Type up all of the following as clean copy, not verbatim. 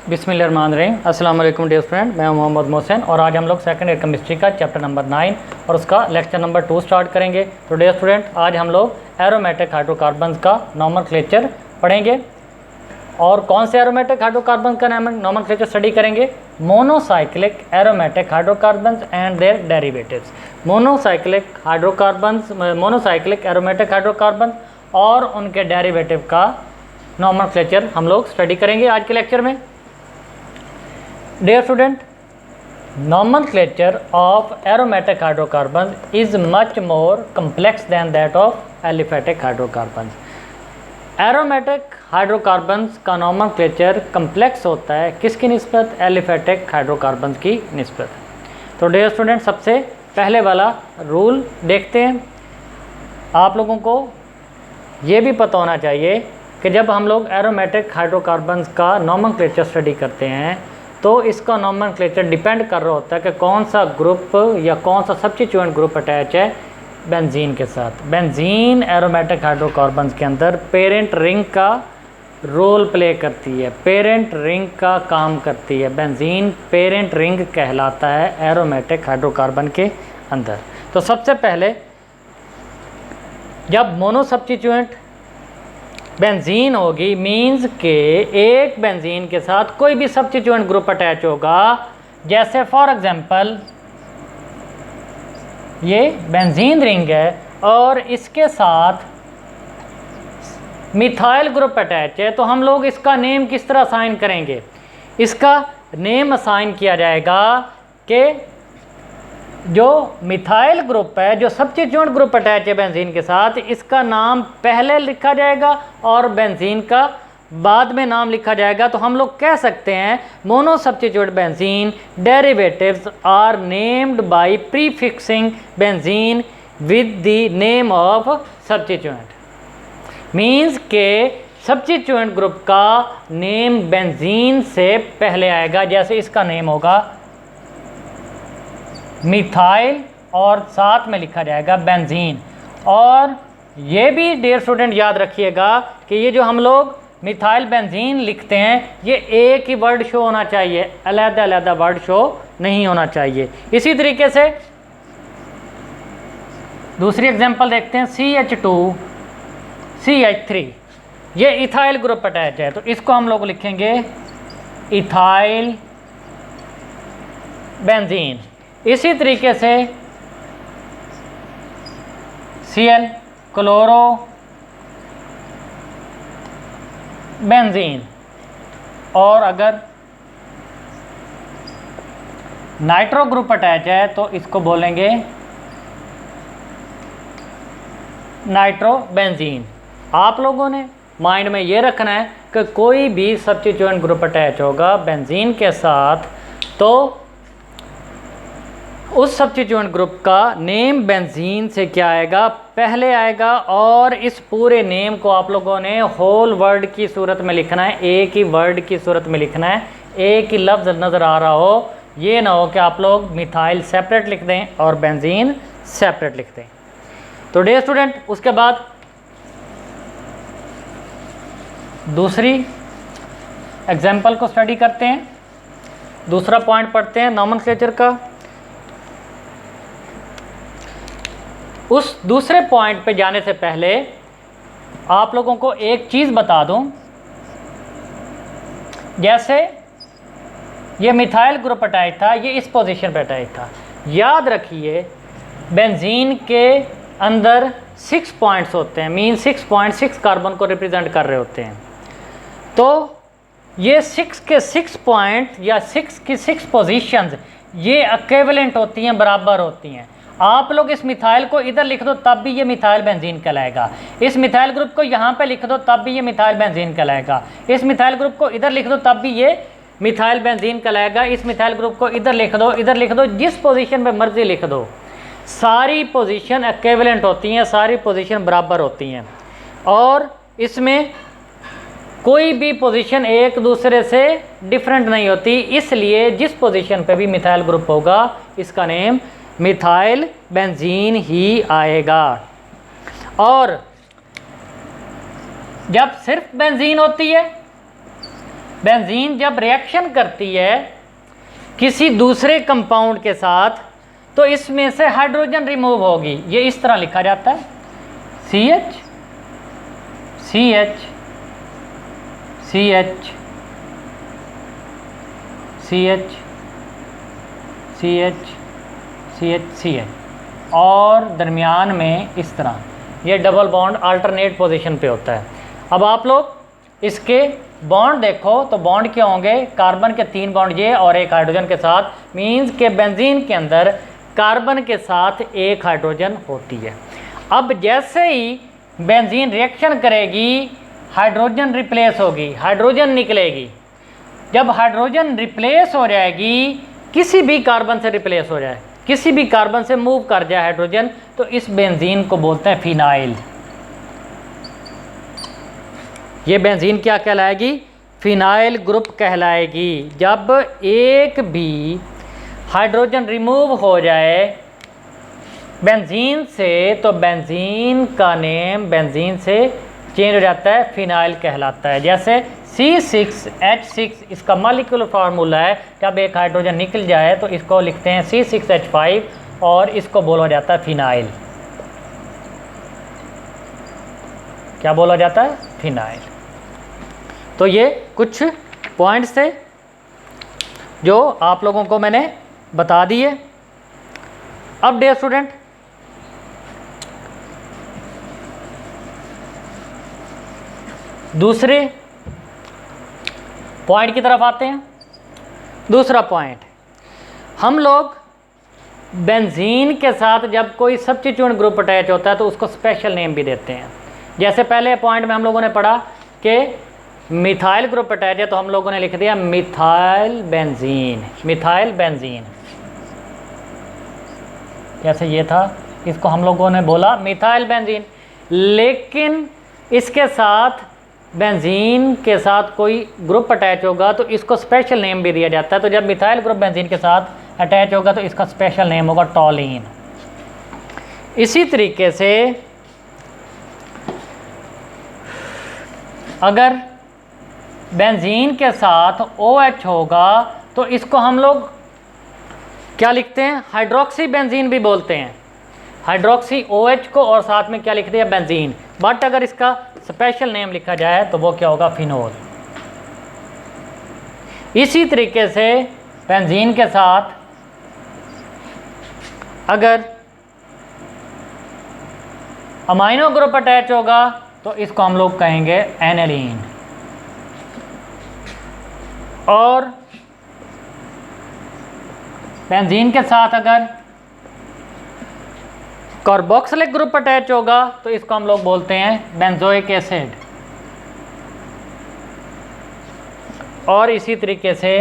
बिस्मिल्लाहिर्रहमानिर्रहीम। अस्सलाम वालेकुम डियर स्टूडेंट, मैं मोहम्मद मोहसिन और आज हम लोग सेकंड ईयर केमिस्ट्री का चैप्टर नंबर 9 और उसका लेक्चर नंबर 2 स्टार्ट करेंगे। तो डियर स्टूडेंट, आज हम लोग एरोमेटिक हाइड्रोकार्बन्स का नॉमेनक्लेचर पढ़ेंगे। और कौन से एरोमेटिक हाइड्रोकार्बन का नॉमेनक्लेचर स्टडी करेंगे? Monocyclic aromatic hydrocarbons and their derivatives. Monocyclic hydrocarbons, monocyclic aromatic hydrocarbon और उनके डेरिवेटिव का नॉमेनक्लेचर हम लोग स्टडी करेंगे आज के लेक्चर में। Dear student, nomenclature of aromatic hydrocarbons is much more complex than that of aliphatic hydrocarbons. Aromatic hydrocarbons का nomenclature complex होता है किसकी निस्बत? aliphatic hydrocarbons की निस्बत। तो dear student, सबसे पहले वाला रूल देखते हैं। आप लोगों को ये भी पता होना चाहिए कि जब हम लोग एरोमेटिक हाइड्रोकार्बन्स का नॉमेनक्लेचर स्टडी करते हैं तो इसका नॉमेनक्लेचर डिपेंड कर रहा होता है कि कौन सा ग्रुप या कौन सा सब्स्टिट्यूएंट ग्रुप अटैच है बेंजीन के साथ। बेंजीन एरोमेटिक हाइड्रोकार्बन्स के अंदर पेरेंट रिंग का रोल प्ले करती है, पेरेंट रिंग का काम करती है। बेंजीन पेरेंट रिंग कहलाता है एरोमेटिक हाइड्रोकार्बन के अंदर। तो सबसे पहले जब मोनो सब्स्टिट्यूएंट बेंजीन होगी, मींस के एक बेंजीन के साथ कोई भी सब्स्टिट्यूएंट ग्रुप अटैच होगा। जैसे फॉर एग्जांपल ये बेंजीन रिंग है और इसके साथ मिथाइल ग्रुप अटैच है, तो हम लोग इसका नेम किस तरह असाइन करेंगे? इसका नेम असाइन किया जाएगा कि जो मिथाइल ग्रुप है, जो सब्स्टिट्यूएंट ग्रुप अटैच है बेंजीन के साथ, इसका नाम पहले लिखा जाएगा और बेंजीन का बाद में नाम लिखा जाएगा। तो हम लोग कह सकते हैं mono substituent benzene derivatives are named by prefixing benzene with the name of substituent. Means के सब्स्टिट्यूएंट ग्रुप का नेम बेंजीन से पहले आएगा। जैसे इसका नेम होगा मिथाइल और साथ में लिखा जाएगा बेंजीन। और ये भी डियर स्टूडेंट याद रखिएगा कि ये जो हम लोग मिथाइल बेंजीन लिखते हैं ये एक ही वर्ड शो होना चाहिए, अलग-अलग वर्ड शो नहीं होना चाहिए। इसी तरीके से दूसरी एग्जांपल देखते हैं, CH2CH3, ये इथाइल ग्रुप अटैच है, तो इसको हम लोग लिखेंगे इथाइल बेंजीन। इसी तरीके से Cl क्लोरो बेंजीन। और अगर नाइट्रो ग्रुप अटैच है तो इसको बोलेंगे नाइट्रो बेंजीन। आप लोगों ने माइंड में ये रखना है कि कोई भी सब्स्टिट्यूएंट ग्रुप अटैच होगा बेंजीन के साथ तो उस सब्स्टिट्यूएंट ग्रुप का नेम बेंजीन से क्या आएगा? पहले आएगा। और इस पूरे नेम को आप लोगों ने होल वर्ड की सूरत में लिखना है, एक ही वर्ड की सूरत में लिखना है, एक ही लफ्ज़ नज़र आ रहा हो। ये ना हो कि आप लोग मिथाइल सेपरेट लिख दें और बेंजीन सेपरेट लिख दें। तो डियर स्टूडेंट, उसके बाद दूसरी एग्जाम्पल को स्टडी करते हैं, दूसरा पॉइंट पढ़ते हैं नॉमेनक्लेचर का। उस दूसरे पॉइंट पे जाने से पहले आप लोगों को एक चीज़ बता दूं। जैसे ये मिथाइल ग्रुप अटैच था, ये इस पोजीशन पे अटैच था। याद रखिए बेंजीन के अंदर 6 पॉइंट्स होते हैं, मीन 6.6 कार्बन को रिप्रेजेंट कर रहे होते हैं। तो ये 6 के 6 पॉइंट या 6 की 6 पोजीशंस ये इक्विवेलेंट होती हैं, बराबर होती हैं। आप लोग इस मिथाइल को इधर लिख दो तब भी ये मिथाइल बेंजीन कहलाएगा, इस मिथाइल ग्रुप को यहाँ पे लिख दो तब भी ये मिथाइल बेंजीन कहलाएगा, इस मिथाइल ग्रुप को इधर लिख दो तब भी ये मिथाइल बेंजीन कहलाएगा, इस मिथाइल ग्रुप को इधर लिख दो, इधर लिख दो, जिस पोजीशन पे मर्जी लिख दो, सारी पोजीशन इक्विवेलेंट होती हैं, सारी पोजीशन बराबर होती हैं। और इसमें कोई भी पोजीशन एक दूसरे से डिफरेंट नहीं होती, इसलिए जिस पोजीशन पे भी मिथाइल ग्रुप होगा इसका नेम मिथाइल बेंजीन ही आएगा। और जब सिर्फ बेंजीन होती है बेंजीन जब रिएक्शन करती है किसी दूसरे कंपाउंड के साथ तो इसमें से हाइड्रोजन रिमूव होगी। ये इस तरह लिखा जाता है CH CH CH CH CH CH CH और दरमियान में इस तरह ये डबल बॉन्ड अल्टरनेट पोजीशन पे होता है। अब आप लोग इसके बॉन्ड देखो तो बॉन्ड क्या होंगे, कार्बन के 3 बॉन्ड ये और एक हाइड्रोजन के साथ, मींस के बेंजीन के अंदर कार्बन के साथ एक हाइड्रोजन होती है। अब जैसे ही बेंजीन रिएक्शन करेगी हाइड्रोजन रिप्लेस होगी, हाइड्रोजन निकलेगी। जब हाइड्रोजन रिप्लेस हो जाएगी, किसी भी कार्बन से रिप्लेस हो जाए, किसी भी कार्बन से मूव कर जाए हाइड्रोजन, तो इस बेंजीन को बोलते हैं फिनाइल। ये बेंजीन क्या कहलाएगी, फिनाइल ग्रुप कहलाएगी। जब एक भी हाइड्रोजन रिमूव हो जाए बेंजीन से तो बेंजीन का नेम बेंजीन से चेंज हो जाता है, फिनाइल कहलाता है। जैसे C6H6 इसका मॉलिक्यूलर फार्मूला है, जब एक हाइड्रोजन निकल जाए तो इसको लिखते हैं C6H5 और इसको बोला जाता है फिनाइल। क्या बोला जाता है, फिनाइल। तो ये कुछ पॉइंट्स थे जो आप लोगों को मैंने बता दिए। अब डियर स्टूडेंट दूसरे पॉइंट की तरफ आते हैं। दूसरा पॉइंट, हम लोग बेंजीन के साथ जब कोई सब्स्टिट्यूएंट ग्रुप अटैच होता है तो उसको स्पेशल नेम भी देते हैं। जैसे पहले पॉइंट में हम लोगों ने पढ़ा कि मिथाइल ग्रुप अटैच है तो हम लोगों ने लिख दिया मिथाइल बेंजीन, मिथाइल बेंजीन। जैसे ये था, इसको हम लोगों ने बोला मिथाइल बेंजीन। लेकिन इसके साथ बेंजीन के साथ कोई ग्रुप अटैच होगा तो इसको स्पेशल नेम भी दिया जाता है। तो जब मिथाइल ग्रुप बेंजीन के साथ अटैच होगा तो इसका स्पेशल नेम होगा टॉलीन। इसी तरीके से अगर बेंजीन के साथ OH होगा तो इसको हम लोग क्या लिखते हैं, हाइड्रोक्सी बेंजीन भी बोलते हैं। हाइड्रोक्सी OH को और साथ में क्या लिख दिया, बेंजीन। बट अगर इसका स्पेशल नेम लिखा जाए तो वो क्या होगा, फिनोल। इसी तरीके से बेंजीन के साथ अगर अमाइनो ग्रुप अटैच होगा तो इसको हम लोग कहेंगे एनिलीन। और बेंजीन के साथ अगर कार्बोक्सिलिक ग्रुप अटैच होगा तो इसको हम लोग बोलते हैं बेंजोइक एसिड। और इसी तरीके से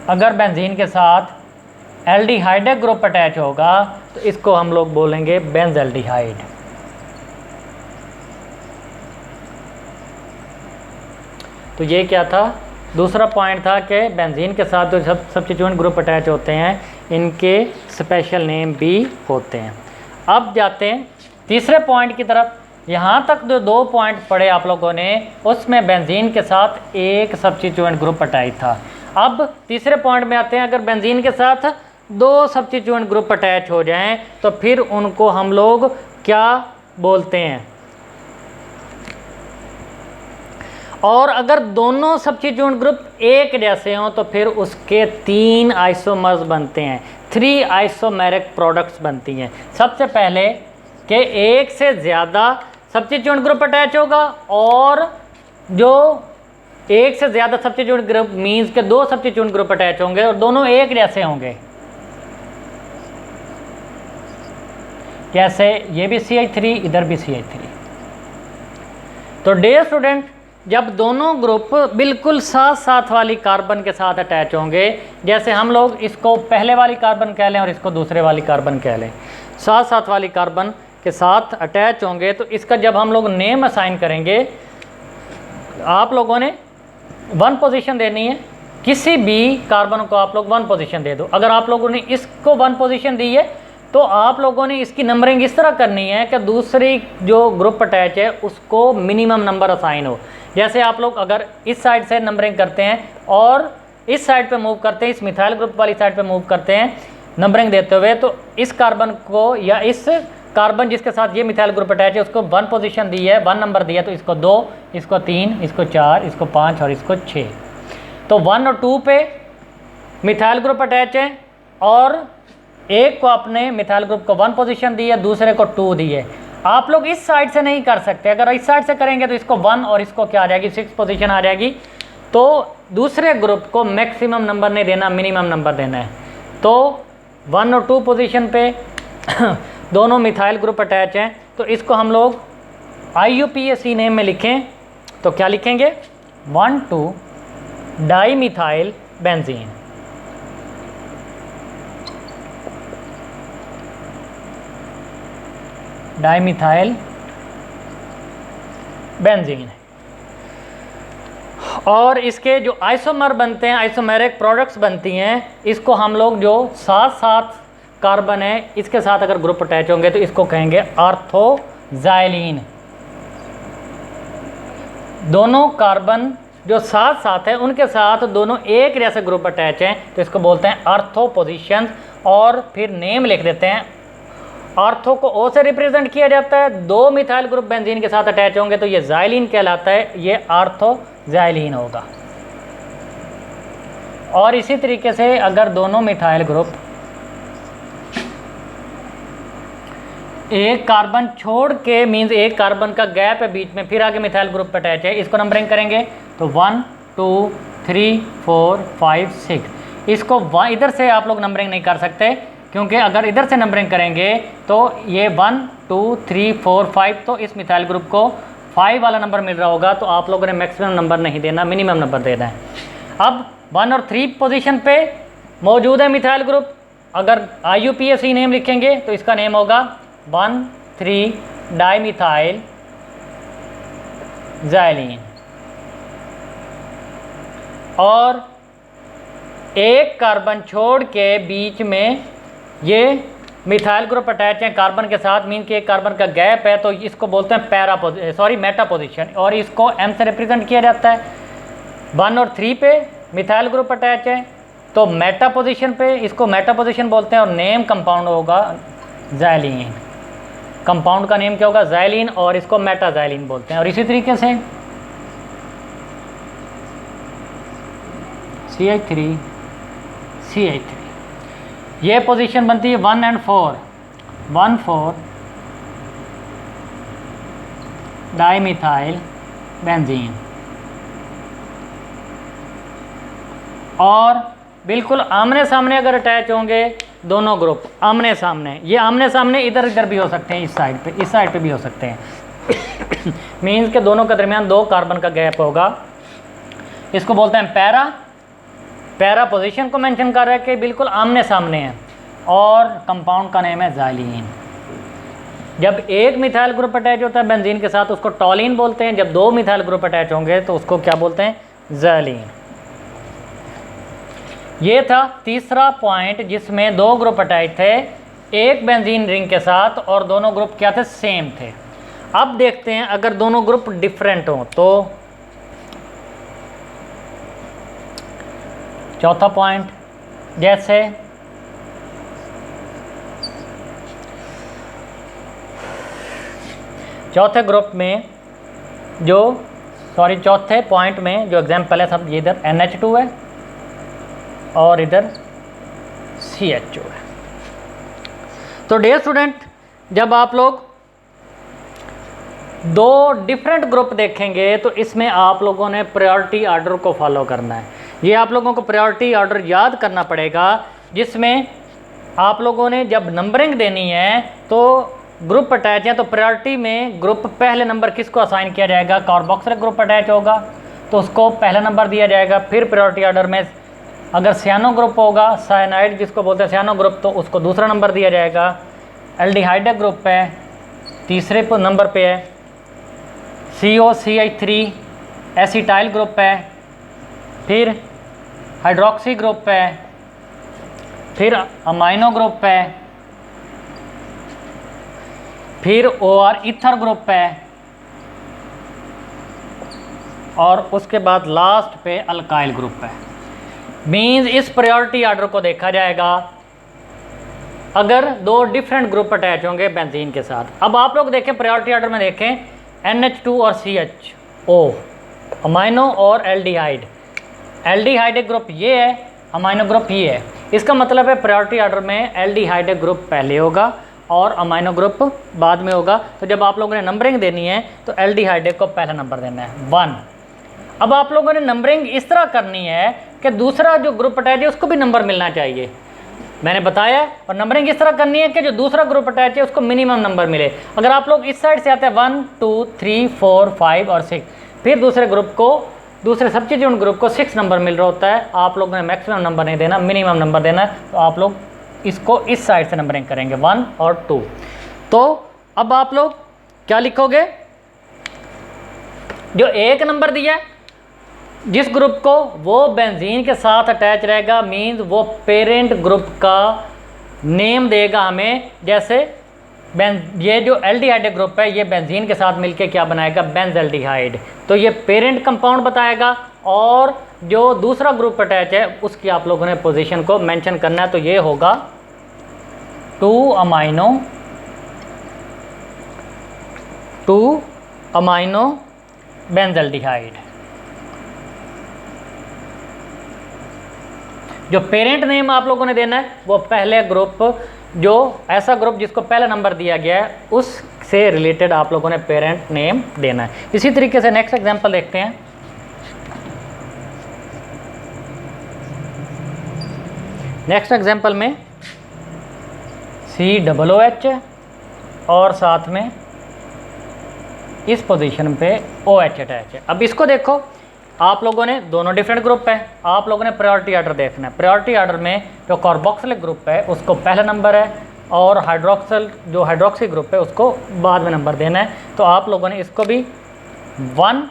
अगर बेंजीन के साथ एल्डिहाइड ग्रुप अटैच होगा तो इसको हम लोग बोलेंगे बेंजल्डिहाइड। तो ये क्या था, दूसरा पॉइंट था कि बेंजीन के साथ जो सब्स्टिट्यूएंट ग्रुप अटैच होते हैं इनके स्पेशल नेम भी होते हैं। अब जाते हैं तीसरे पॉइंट की तरफ। यहाँ तक जो 2 पॉइंट पढ़े आप लोगों ने उसमें बेंजीन के साथ एक सब्स्टिट्यूएंट ग्रुप अटैच था। अब तीसरे पॉइंट में आते हैं, अगर बेंजीन के साथ 2 सब्स्टिट्यूएंट ग्रुप अटैच हो जाएं तो फिर उनको हम लोग क्या बोलते हैं। और अगर दोनों सब्स्टिट्यूएंट ग्रुप एक जैसे हों तो फिर उसके 3 आइसोमर्स बनते हैं, 3 आइसोमेरिक प्रोडक्ट्स बनती हैं। सबसे पहले कि एक से ज़्यादा सब्स्टिट्यूएंट ग्रुप अटैच होगा, और जो एक से ज़्यादा सब्स्टिट्यूएंट ग्रुप मीन्स के 2 सब्स्टिट्यूएंट ग्रुप अटैच होंगे और दोनों एक जैसे होंगे। जैसे ये भी CH3, इधर भी CH3। तो डियर स्टूडेंट, जब दोनों ग्रुप बिल्कुल साथ साथ वाली कार्बन के साथ अटैच होंगे, जैसे हम लोग इसको पहले वाली कार्बन कह लें और इसको दूसरे वाली कार्बन कह लें, साथ साथ वाली कार्बन के साथ अटैच होंगे तो इसका जब हम लोग नेम असाइन करेंगे, आप लोगों ने 1 पोजीशन देनी है। किसी भी कार्बन को आप लोग 1 पोजीशन दे दो। अगर आप लोगों ने इसको 1 पोजीशन दी है तो आप लोगों ने इसकी नंबरिंग इस तरह करनी है कि दूसरी जो ग्रुप अटैच है उसको मिनिमम नंबर असाइन हो। जैसे आप लोग अगर इस साइड से नंबरिंग करते हैं और इस साइड पे मूव करते हैं, इस मिथाइल ग्रुप वाली साइड पे मूव करते हैं नंबरिंग देते हुए, तो इस कार्बन को या इस कार्बन जिसके साथ ये मिथाइल ग्रुप अटैच है उसको 1 पोजीशन दी है, 1 नंबर दिया, तो इसको 2, इसको 3, इसको 4, इसको 5 और इसको 6। तो 1 और 2 पे मिथाइल ग्रुप अटैच है और एक को अपने मिथाइल ग्रुप को 1 पोजीशन दी है, दूसरे को 2 दी है। आप लोग इस साइड से नहीं कर सकते, अगर इस साइड से करेंगे तो इसको 1 और इसको क्या आ जाएगी 6 पोजीशन आ जाएगी। तो दूसरे ग्रुप को मैक्सिमम नंबर नहीं देना, मिनिमम नंबर देना है। तो 1 और 2 पोजीशन पे दोनों मिथाइल ग्रुप अटैच हैं, तो इसको हम लोग IUPAC नेम में लिखें तो क्या लिखेंगे 1,2 डाइमिथाइल बेंजीन। Dimethyl benzene. और इसके जो आइसोमर बनते हैं, आइसोमेरिक प्रोडक्ट्स बनती हैं, इसको हम लोग जो 7 कार्बन है इसके साथ अगर ग्रुप अटैच होंगे तो इसको कहेंगे ऑर्थोजाइलीन। दोनों कार्बन जो 7 है उनके साथ दोनों एक जैसे ग्रुप अटैच हैं तो इसको बोलते हैं ऑर्थो पोजीशन। और फिर नेम लिख देते हैं, ऑर्थो को O से रिप्रेजेंट किया जाता है, 2 मिथाइल ग्रुप बेंजीन के साथ अटैच होंगे तो ये जाइलीन कहलाता है, ये ऑर्थोजाइलीन होगा। और इसी तरीके से अगर दोनों मिथाइल ग्रुप एक कार्बन छोड़ के, मीन्स एक कार्बन का गैप है बीच में, फिर आगे मिथाइल ग्रुप अटैच है, इसको नंबरिंग करेंगे तो 1 2 3 4 5 6। इसको इधर से आप लोग नंबरिंग नहीं कर सकते क्योंकि अगर इधर से नंबरिंग करेंगे तो ये 1 2 3 4 5, तो इस मिथाइल ग्रुप को 5 वाला नंबर मिल रहा होगा। तो आप लोगों ने मैक्सिमम नंबर नहीं देना, मिनिमम नंबर देना है। अब 1 और 3 पोजीशन पे मौजूद है मिथाइल ग्रुप, अगर IUPAC नेम लिखेंगे तो इसका नेम होगा 1,3 डाइमिथाइल जाइलीन। और एक कार्बन छोड़ के बीच में ये मिथाइल ग्रुप अटैच है कार्बन के साथ, मीन कि एक कार्बन का गैप है, तो इसको बोलते हैं मेटा पोजीशन, और इसको M से रिप्रेजेंट किया जाता है। 1 और 3 पे मिथाइल ग्रुप अटैच है तो मेटा पोजीशन पे इसको मेटा पोजीशन बोलते हैं, और नेम कंपाउंड होगा जाइलीन। कंपाउंड का नेम क्या होगा जाइलीन, और इसको मेटा जाइलीन बोलते हैं। और इसी तरीके से CH3 ये पोजीशन बनती है 1 और 4, 1,4 डाइमिथाइल बेंजीन। और बिल्कुल आमने सामने अगर अटैच होंगे दोनों ग्रुप, आमने सामने, ये आमने सामने इधर भी हो सकते हैं, इस साइड पे भी हो सकते हैं मीन्स के दोनों के दरमियान 2 कार्बन का गैप होगा, इसको बोलते हैं पैरा पोजीशन को मेंशन कर रहा है कि बिल्कुल आमने सामने है। और कंपाउंड का नेम है जाइलीन। जब एक मिथाइल ग्रुप अटैच होता है बेंजीन के साथ उसको टॉलिन बोलते हैं, जब 2 मिथाइल ग्रुप अटैच होंगे तो उसको क्या बोलते हैं जाइलीन। ये था तीसरा पॉइंट जिसमें 2 ग्रुप अटैच थे एक बेंजीन रिंग के साथ, और दोनों ग्रुप क्या थे सेम थे। अब देखते हैं अगर दोनों ग्रुप डिफरेंट हों तो चौथा पॉइंट, जैसे चौथे ग्रुप में चौथे पॉइंट में जो एग्जाम्पल है सब, ये इधर NH2 है और इधर CH2 है। तो डियर स्टूडेंट, जब आप लोग 2 डिफरेंट ग्रुप देखेंगे तो इसमें आप लोगों ने प्रायोरिटी ऑर्डर को फॉलो करना है। ये आप लोगों को प्रायोरिटी ऑर्डर याद करना पड़ेगा, जिसमें आप लोगों ने जब नंबरिंग देनी है तो ग्रुप अटैच है तो प्रायोरिटी में ग्रुप पहले नंबर किसको असाइन किया जाएगा, कार्बोक्सिलिक ग्रुप अटैच होगा तो उसको पहला नंबर दिया जाएगा। फिर प्रायोरिटी ऑर्डर में अगर सियानो ग्रुप होगा, साइनाइड जिसको बोलते हैं सियानो ग्रुप, तो उसको दूसरा नंबर दिया जाएगा। एल्डिहाइड ग्रुप है तीसरे नंबर पे है। COCH3 एसिटाइल ग्रुप है, फिर हाइड्रोक्सी ग्रुप है, फिर अमाइनो ग्रुप है, फिर OR ईथर ग्रुप है, और उसके बाद लास्ट पे अल्काइल ग्रुप है। मीन्स इस प्रायोरिटी ऑर्डर को देखा जाएगा अगर दो डिफरेंट ग्रुप अटैच होंगे बेंजीन के साथ। अब आप लोग देखें प्रायोरिटी ऑर्डर में देखें NH2 और CHO अमाइनो और एल्डिहाइड। एल्डिहाइड ग्रुप ये है, अमाइनो ग्रुप ये है। इसका मतलब है प्रायोरिटी ऑर्डर में एल्डिहाइड ग्रुप पहले होगा और अमाइनो ग्रुप बाद में होगा। तो जब आप लोगों ने नंबरिंग देनी है तो एल्डिहाइड को पहला नंबर देना है 1। अब आप लोगों ने नंबरिंग इस तरह करनी है कि दूसरा जो ग्रुप अटैच है उसको भी नंबर मिलना चाहिए, मैंने बताया। और नंबरिंग इस तरह करनी है कि जो दूसरा ग्रुप अटैच है उसको मिनिमम नंबर मिले। अगर आप लोग इस साइड से आते हैं 1 2 3 4 5 और 6, फिर दूसरे सब्स्टिट्यूएंट ग्रुप को 6 नंबर मिल रहा होता है, आप लोगों ने मैक्सिमम नंबर नहीं देना, मिनिमम नंबर देना है। तो आप लोग इसको इस साइड से नंबरिंग करेंगे 1 और 2। तो अब आप लोग क्या लिखोगे, जो एक नंबर दिया है जिस ग्रुप को, वो बेंजीन के साथ अटैच रहेगा। मींस वो पेरेंट ग्रुप का नेम देगा हमें। जैसे ये जो एल्डिहाइड ग्रुप है ये बेंजीन के साथ मिलके क्या बनाएगा, बेंजल्डिहाइड। तो ये पेरेंट कंपाउंड बताएगा। और जो दूसरा ग्रुप अटैच है उसकी आप लोगों ने पोजीशन को मेंशन करना है। तो ये होगा 2 अमाइनो बेंजल्डिहाइड। जो पेरेंट नेम आप लोगों ने देना है वो पहले ग्रुप, जो ऐसा ग्रुप जिसको पहला नंबर दिया गया है उससे रिलेटेड आप लोगों ने पेरेंट नेम देना है। इसी तरीके से नेक्स्ट एग्जांपल देखते हैं। नेक्स्ट एग्जांपल में COOH और साथ में इस पोजीशन पे OH अटैच है। अब इसको देखो, आप लोगों ने दोनों डिफरेंट ग्रुप है, आप लोगों ने प्रायोरिटी ऑर्डर देखना है। प्रायोरिटी ऑर्डर में जो कार्बोक्सिलिक ग्रुप है उसको पहला नंबर है और हाइड्रोक्सी ग्रुप है उसको बाद में नंबर देना है। तो आप लोगों ने इसको भी 1।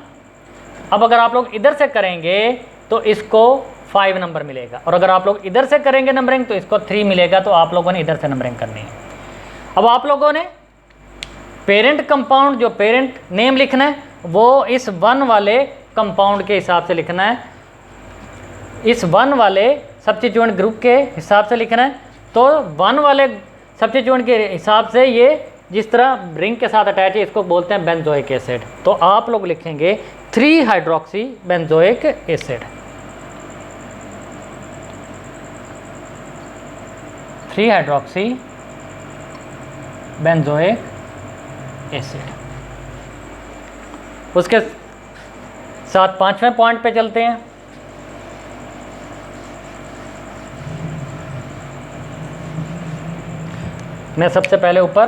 अब अगर आप लोग इधर से करेंगे तो इसको 5 नंबर मिलेगा, और अगर आप लोग इधर से करेंगे नंबरिंग तो इसको 3 मिलेगा। तो आप लोगों ने इधर से नंबरिंग करनी है। अब आप लोगों ने पेरेंट कंपाउंड, जो पेरेंट नेम लिखना है वो इस 1 वाले कंपाउंड के हिसाब से लिखना है, इस 1 वाले सब्स्टिट्यूएंट ग्रुप के हिसाब से लिखना है। तो 1 वाले सब्स्टिट्यूएंट के हिसाब से ये जिस तरह रिंग के साथ अटैच है इसको बोलते हैं बेंजोइक एसिड। तो आप लोग लिखेंगे 3 hydroxy benzoic acid, 3 hydroxy benzoic acid. उसके साथ 5वें पॉइंट पे चलते हैं। मैं सबसे पहले ऊपर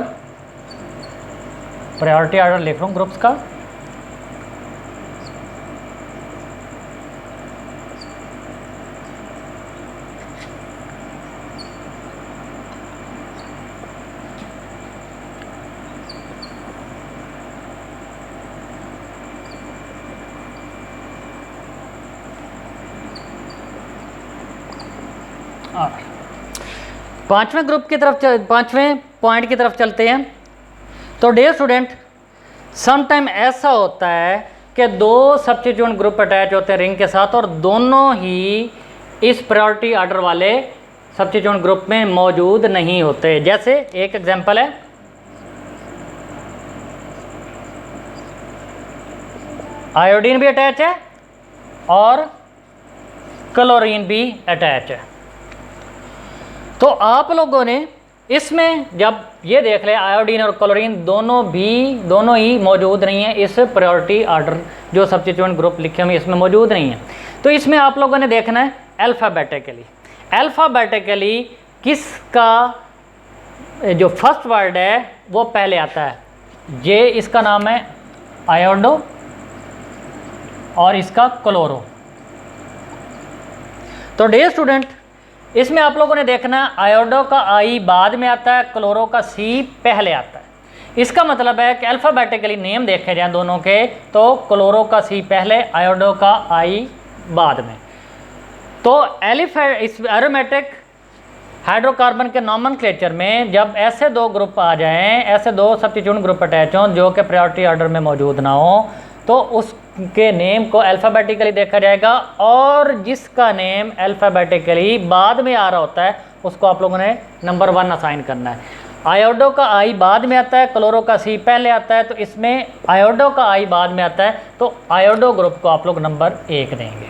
प्रायोरिटी ऑर्डर लिख रहा हूँ ग्रुप्स का। पांचवें ग्रुप की तरफ, पांचवें पॉइंट की तरफ चलते हैं। तो डियर स्टूडेंट, समटाइम ऐसा होता है कि दो सब्स्टिट्यूएंट ग्रुप अटैच होते हैं रिंग के साथ और दोनों ही इस प्रायोरिटी ऑर्डर वाले सब्स्टिट्यूएंट ग्रुप में मौजूद नहीं होते। जैसे एक एग्जांपल है, आयोडीन भी अटैच है और क्लोरीन भी अटैच है। तो आप लोगों ने इसमें जब ये देख ले आयोडीन और क्लोरीन दोनों ही मौजूद नहीं है, इस प्रायोरिटी ऑर्डर जो सब्स्टिट्यूएंट ग्रुप लिखे हुए इसमें मौजूद नहीं है। तो इसमें आप लोगों ने देखना है अल्फ़ाबेटिकली किसका जो फर्स्ट वर्ड है वो पहले आता है। ये इसका नाम है आयोडो और इसका क्लोरो। तो डियर स्टूडेंट, इसमें आप लोगों ने देखना आयोडो का आई बाद में आता है, क्लोरो का सी पहले आता है। इसका मतलब है कि अल्फ़ाबेटिकली नेम देखे जाएं दोनों के तो क्लोरो का सी पहले, आयोडो का आई बाद में। तो इस एरोमेटिक हाइड्रोकार्बन के नॉमेनक्लेचर में जब ऐसे दो ग्रुप आ जाएं, ऐसे दो सब्स्टिट्यूएंट ग्रुप अटैच हों जो कि प्रायोरिटी ऑर्डर में मौजूद ना हो, तो उसके नेम को अल्फ़ाबेटिकली देखा जाएगा, और जिसका नेम अल्फ़ाबेटिकली बाद में आ रहा होता है उसको आप लोगों ने नंबर 1 असाइन करना है। आयोडो का आई बाद में आता है, क्लोरो का सी पहले आता है, तो इसमें आयोडो का आई बाद में आता है, तो आयोडो ग्रुप को आप लोग नंबर 1 देंगे।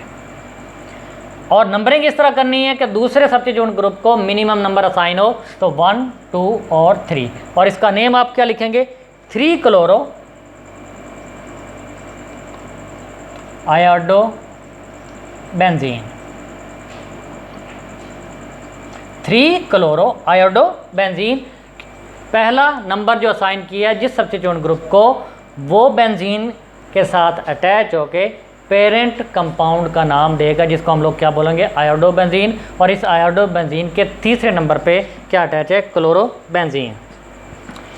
और नंबरिंग इस तरह करनी है कि दूसरे सब्स्टिट्यूएंट ग्रुप को मिनिमम नंबर असाइन हो, तो 1, 2 और 3। और इसका नेम आप क्या लिखेंगे, 3 chloro iodo benzene, 3 chloro iodo benzene. पहला नंबर जो असाइन किया है जिस सब्स्टिट्यूएंट ग्रुप को, वो बेंजीन के साथ अटैच होके पेरेंट कंपाउंड का नाम देगा, जिसको हम लोग क्या बोलेंगे, आयोडो बेंजीन। और इस आयोडो बेंजीन के तीसरे नंबर पे क्या अटैच है, क्लोरो बेंजीन।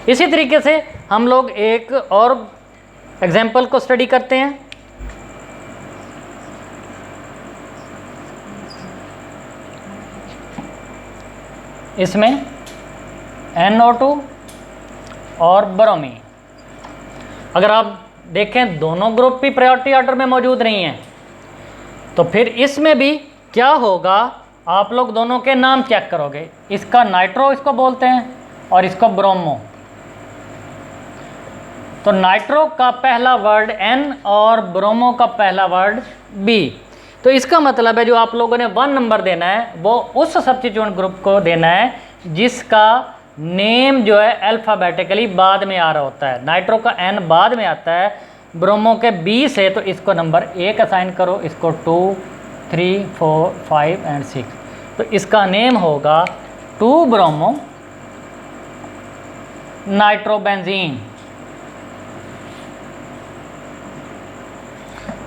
इसी तरीके से हम लोग एक और एग्जाम्पल को स्टडी करते हैं। इसमें NO2 और ब्रोमीन, अगर आप देखें दोनों ग्रुप भी प्रायोरिटी ऑर्डर में मौजूद नहीं हैं, तो फिर इसमें भी क्या होगा, आप लोग दोनों के नाम चेक करोगे। इसका नाइट्रो इसको बोलते हैं और इसको ब्रोमो। तो नाइट्रो का पहला वर्ड N और ब्रोमो का पहला वर्ड B। तो इसका मतलब है जो आप लोगों ने 1 नंबर देना है वो उस सब्स्टिट्यूएंट ग्रुप को देना है जिसका नेम जो है अल्फ़ाबेटिकली बाद में आ रहा होता है। नाइट्रो का N बाद में आता है, ब्रोमो के B से, तो इसको नंबर 1 असाइन करो, इसको 2, 3, 4, 5 एंड 6। तो इसका नेम होगा 2 ब्रोमो नाइट्रोबेंजीन,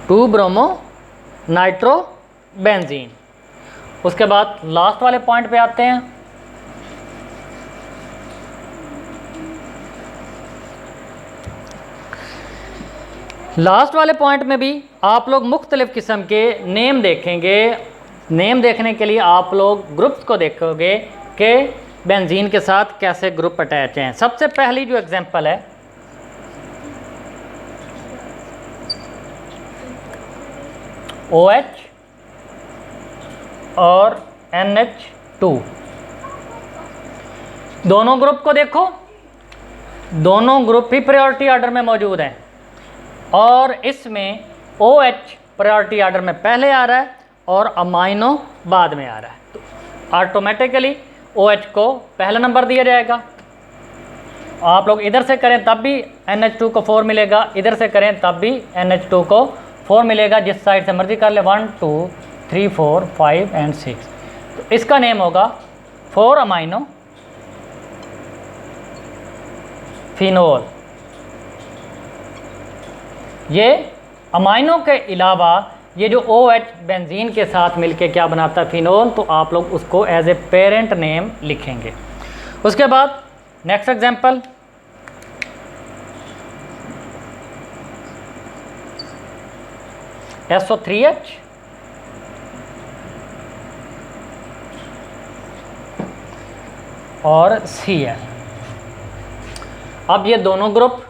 2 ब्रोमो नाइट्रोबेंजीन। उसके बाद लास्ट वाले पॉइंट पे आते हैं। लास्ट वाले पॉइंट में भी आप लोग मुख्तलिफ़ किस्म के नेम देखेंगे। नेम देखने के लिए आप लोग ग्रुप्स को देखोगे कि बेंजीन के साथ कैसे ग्रुप अटैच हैं। सबसे पहली जो एग्जांपल है OH और NH2, दोनों ग्रुप को देखो, दोनों ग्रुप ही प्रायोरिटी ऑर्डर में मौजूद हैं, और इसमें OH प्रायोरिटी ऑर्डर में पहले आ रहा है और अमाइनो बाद में आ रहा है, तो ऑटोमेटिकली OH को पहला नंबर दिया जाएगा। आप लोग इधर से करें तब भी NH2 को 4 मिलेगा, इधर से करें तब भी NH2 को 4 मिलेगा, जिस साइड से मर्जी कर ले, 1, 2, 3, 4, 5 एंड 6। तो इसका नेम होगा 4 अमाइनो फिनोल। ये अमाइनो के अलावा ये जो OH बेंजीन के साथ मिलके क्या बनाता है, फिनोल, तो आप लोग उसको एज ए पेरेंट नेम लिखेंगे। उसके बाद नेक्स्ट एग्जांपल, SO3H और Cl। अब ये दोनों ग्रुप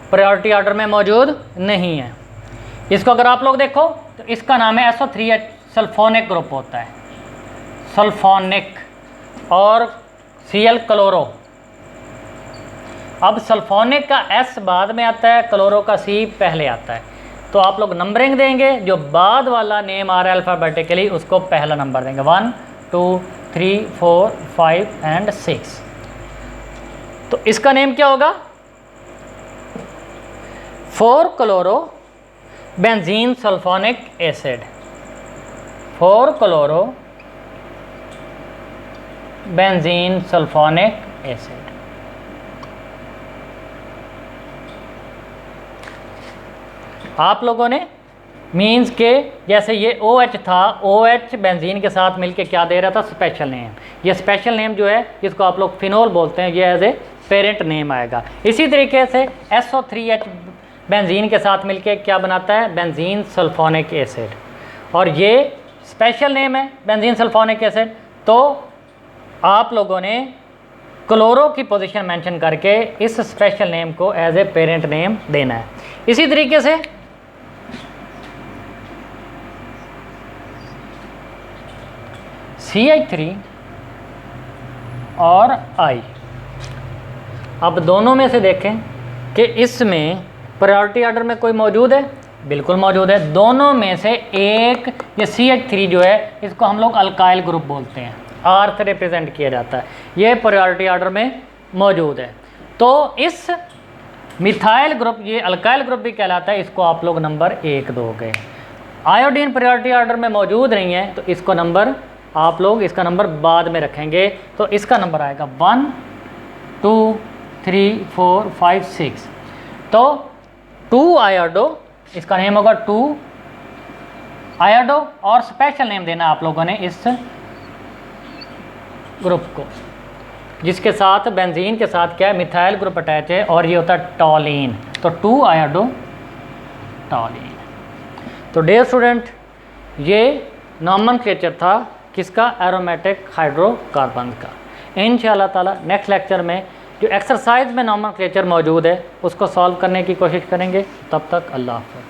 प्रायोरिटी ऑर्डर में मौजूद नहीं है। इसको अगर आप लोग देखो तो इसका नाम है SO3H, सल्फोनिक ग्रुप होता है, सल्फोनिक, और Cl क्लोरो। अब सल्फोनिक का S बाद में आता है, क्लोरो का C पहले आता है, तो आप लोग नंबरिंग देंगे, जो बाद वाला नेम आ रहा है अल्फ़ाबेटिकली उसको पहला नंबर देंगे, 1, 2, 3, 4, 5 एंड 6। तो इसका नेम क्या होगा, 4 chloro benzene sulphonic acid, 4 chloro benzene sulphonic acid. आप लोगों ने मीन्स के जैसे ये OH था, OH बेंजीन के साथ मिलके क्या दे रहा था, स्पेशल नेम। ये स्पेशल नेम जो है जिसको आप लोग फिनोल बोलते हैं, ये एज ए पेरेंट नेम आएगा। इसी तरीके से SO3H बेंजीन के साथ मिलके क्या बनाता है, बेंजीन सल्फोनिक एसिड, और ये स्पेशल नेम है बेंजीन सल्फोनिक एसिड। तो आप लोगों ने क्लोरो की पोजीशन मेंशन करके इस स्पेशल नेम को एज ए पेरेंट नेम देना है। इसी तरीके से CH3 और I। अब दोनों में से देखें कि इसमें प्रायोरिटी ऑर्डर में कोई मौजूद है, बिल्कुल मौजूद है। दोनों में से एक, ये CH3 जो है इसको हम लोग अल्काइल ग्रुप बोलते हैं, R से रिप्रेजेंट किया जाता है, ये प्रायोरिटी ऑर्डर में मौजूद है। तो इस मिथाइल ग्रुप, ये अल्काइल ग्रुप भी कहलाता है, इसको आप लोग नंबर 1 दोगे। आयोडीन प्रायोरिटी ऑर्डर में मौजूद नहीं है तो इसको नंबर, आप लोग इसका नंबर बाद में रखेंगे, तो इसका नंबर आएगा 1 2 3 4 5 6। तो 2 आयोडो, इसका नेम होगा 2 आयोडो, और स्पेशल नेम देना आप लोगों ने इस ग्रुप को, जिसके साथ बेंजीन के साथ क्या है, मिथाइल ग्रुप अटैच है, और ये होता है टॉलीन। तो 2 आयोडो टॉलीन। तो डियर स्टूडेंट, ये नॉमेनक्लेचर था किसका, एरोमेटिक हाइड्रोकार्बन का। इंशाअल्लाह ताला नेक्स्ट लेक्चर में जो एक्सरसाइज में नॉमेनक्लेचर मौजूद है उसको सॉल्व करने की कोशिश करेंगे। तब तक अल्लाह हाफ़िज़।